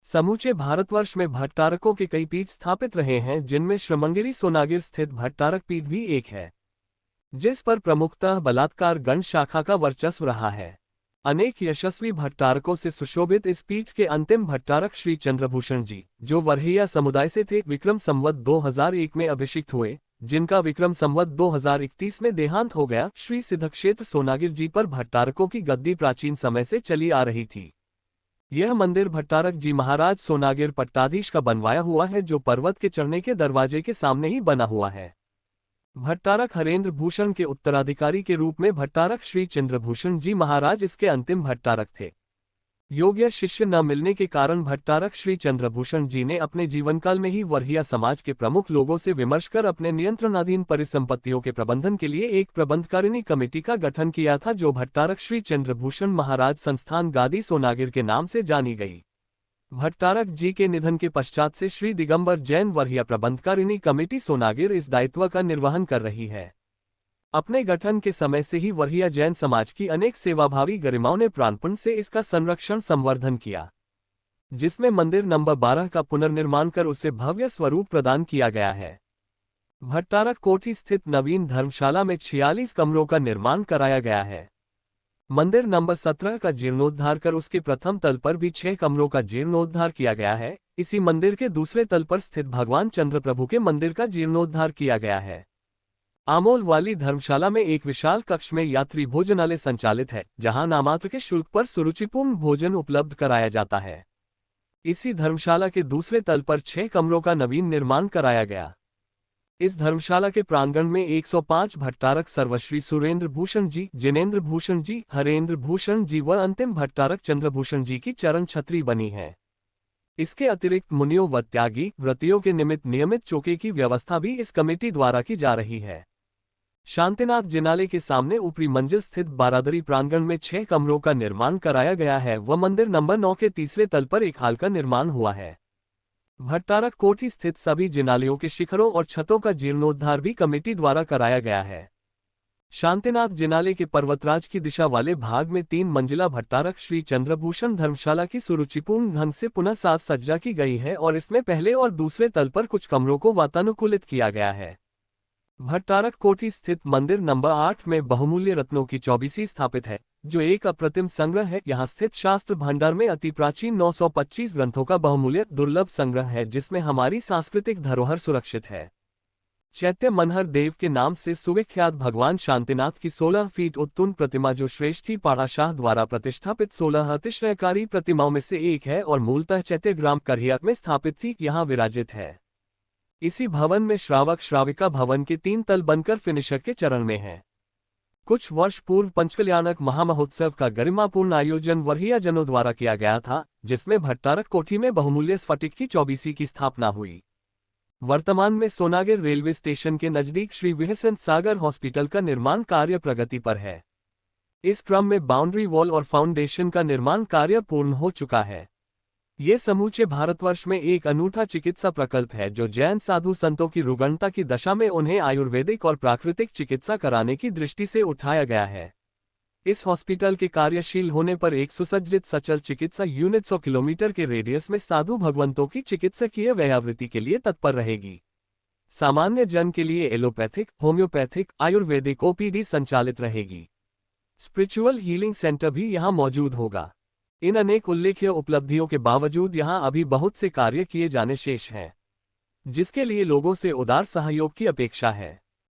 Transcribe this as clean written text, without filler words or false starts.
समूचे भारतवर्ष में भट्टारकों के कई पीठ स्थापित रहे हैं, जिनमें श्रमंगिरी सोनागिर स्थित भट्टारक पीठ भी एक है, जिस पर प्रमुखतः बलात्कार गण शाखा का वर्चस्व रहा है। अनेक यशस्वी भट्टारकों से सुशोभित इस पीठ के अंतिम भट्टारक श्री चंद्रभूषण जी, जो वरहिया समुदाय से थे, विक्रम संवत 2001 में अभिषिक्त हुए, जिनका विक्रम संवत 2031 में देहांत हो गया। श्री सिद्धक्षेत्र सोनागिर जी पर भट्टारकों की गद्दी प्राचीन समय से चली आ रही थी। यह मंदिर भट्टारक जी महाराज सोनागिर पट्टाधीश का बनवाया हुआ है, जो पर्वत के चढ़ने के दरवाजे के सामने ही बना हुआ है। भट्टारक हरेंद्र भूषण के उत्तराधिकारी के रूप में भट्टारक श्री चंद्रभूषण जी महाराज इसके अंतिम भट्टारक थे। योग्य शिष्य न मिलने के कारण भट्टारक श्री चंद्रभूषण जी ने अपने जीवनकाल में ही वरहिया समाज के प्रमुख लोगों से विमर्श कर अपने नियंत्रणाधीन परिसंपत्तियों के प्रबंधन के लिए एक प्रबंधकारिणी कमेटी का गठन किया था, जो भट्टारक श्री चंद्रभूषण महाराज संस्थान गादी सोनागिर के नाम से जानी गई। भट्टारक जी के निधन के पश्चात से श्री दिगंबर जैन वरहिया प्रबंधकारिणी कमेटी सोनागिर इस दायित्व का निर्वहन कर रही है। अपने गठन के समय से ही वरहिया जैन समाज की अनेक सेवाभावी गरिमाओं ने प्राणपण से इसका संरक्षण संवर्धन किया, जिसमें मंदिर नंबर 12 का पुनर्निर्माण कर उसे भव्य स्वरूप प्रदान किया गया है। भट्टारक कोठी स्थित नवीन धर्मशाला में 46 कमरों का निर्माण कराया गया है। मंदिर नंबर 17 का जीर्णोद्धार कर उसके प्रथम तल पर भी 6 कमरों का जीर्णोद्धार किया गया है। इसी मंदिर के दूसरे तल पर स्थित भगवान चंद्रप्रभु के मंदिर का जीर्णोद्धार किया गया है। आमोल वाली धर्मशाला में एक विशाल कक्ष में यात्री भोजनालय संचालित है, जहां नामात्र के शुल्क पर सुरुचिपूर्ण भोजन उपलब्ध कराया जाता है। इसी धर्मशाला के दूसरे तल पर 6 कमरों का नवीन निर्माण कराया गया। इस धर्मशाला के प्रांगण में 105 भट्टारक सर्वश्री सुरेंद्र भूषण जी, जिनेंद्र भूषण जी, हरेंद्र भूषण जी व अंतिम भट्टारक चंद्रभूषण जी की चरण छत्री बनी है। इसके अतिरिक्त मुनियों व त्यागी व्रतियों के निमित्त नियमित चौके की व्यवस्था भी इस कमेटी द्वारा की जा रही है। शांतिनाथ जिनालय के सामने ऊपरी मंजिल स्थित बारादरी प्रांगण में 6 कमरों का निर्माण कराया गया है व मंदिर नंबर 9 के तीसरे तल पर एक हाल का निर्माण हुआ है। भट्टारक कोठी स्थित सभी जिनालयों के शिखरों और छतों का जीर्णोद्धार भी कमेटी द्वारा कराया गया है। शांतिनाथ जिनालय के पर्वतराज की दिशा वाले भाग में 3 मंजिला भट्टारक श्री चंद्रभूषण धर्मशाला की सुरुचिपूर्ण ढंग से पुनः साज सज्जा की गई है और इसमें पहले और दूसरे तल पर कुछ कमरों को वातानुकूलित किया गया है। भट्टारक कोठी स्थित मंदिर नंबर 8 में बहुमूल्य रत्नों की चौबीसी स्थापित है, जो एक अप्रतिम संग्रह है। यहाँ स्थित शास्त्र भंडार में अति प्राचीन 925 ग्रंथों का बहुमूल्य दुर्लभ संग्रह है, जिसमें हमारी सांस्कृतिक धरोहर सुरक्षित है। चैत्य मनहर देव के नाम से सुविख्यात भगवान शांतिनाथ की 16 फीट उत्तुंग प्रतिमा, जो श्रेष्ठी पाड़ाशाह द्वारा प्रतिष्ठापित 16 अतिश्रयकारी प्रतिमाओं में से एक है और मूलतः चैत्य ग्राम करहिया में स्थापित थी, यहाँ विराजित है। इसी भवन में श्रावक श्राविका भवन के 3 तल बनकर फिनिशर के चरण में हैं। कुछ वर्ष पूर्व पंचकल्याणक महामहोत्सव का गरिमापूर्ण आयोजन वरहिया जनों द्वारा किया गया था, जिसमें भट्टारक कोठी में बहुमूल्य स्फटिक की चौबीसी की स्थापना हुई। वर्तमान में सोनागिर रेलवे स्टेशन के नजदीक श्री विहसंत सागर हॉस्पिटल का निर्माण कार्य प्रगति पर है। इस क्रम में बाउंड्री वॉल और फाउंडेशन का निर्माण कार्य पूर्ण हो चुका है। ये समूचे भारतवर्ष में एक अनूठा चिकित्सा प्रकल्प है, जो जैन साधु संतों की रुग्णता की दशा में उन्हें आयुर्वेदिक और प्राकृतिक चिकित्सा कराने की दृष्टि से उठाया गया है। इस हॉस्पिटल के कार्यशील होने पर एक सुसज्जित सचल चिकित्सा यूनिट 100 किलोमीटर के रेडियस में साधु भगवंतों की चिकित्सकीय व्यावृत्ति के लिए तत्पर रहेगी। सामान्य जन के लिए एलोपैथिक, होम्योपैथिक, आयुर्वेदिक ओपीडी संचालित रहेगी। स्पिरिचुअल हीलिंग सेंटर भी यहाँ मौजूद होगा। इन अनेक उल्लेख्य उपलब्धियों के बावजूद यहाँ अभी बहुत से कार्य किए जाने शेष हैं, जिसके लिए लोगों से उदार सहयोग की अपेक्षा है।